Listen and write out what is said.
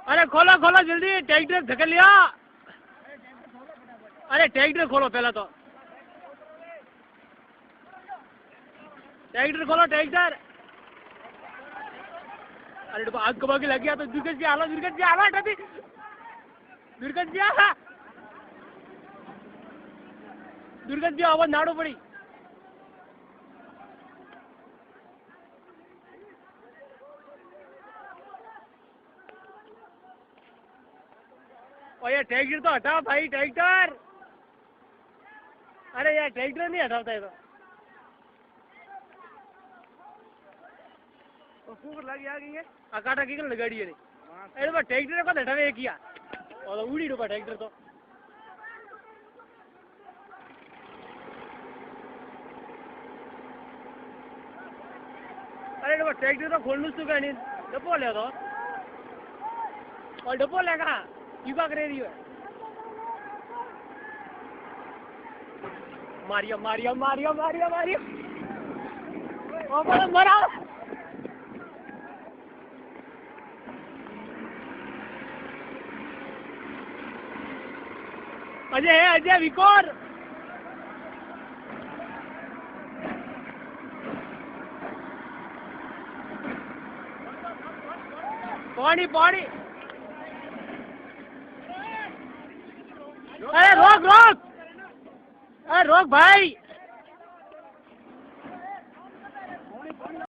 अरे खोलो खोलो जल्दी, ट्रैक्टर धकेल लिया। अरे ट्रैक्टर खोलो पहला तो, ट्रैक्टर खोलो ट्रैक्टर। अरे तो आग कबा के लग गया तो दुर्गत जी आला टपी दुर्गत जी आवाज नाड़ो पड़ी। और ये ट्रैक्टर तो हटाओ भाई ट्रैक्टर। अरे यार ट्रैक्टर नहीं हटाता है तो फूक लगी आ गई है अकाटा की लगाड़ी है नहीं। अरे तो ट्रैक्टर को हटावे किया और उड़ी डूबा ट्रैक्टर तो। अरे तो ट्रैक्टर तो खोल लूँ नहीं डब्बो ले तो और डब्बो लेगा युवा करे रही है। मारिया मारिया मारिया मारिया मारिया मरा। अजय है अजय विकोर। पानी पानी। अरे रोक रोक, अरे रोक भाई।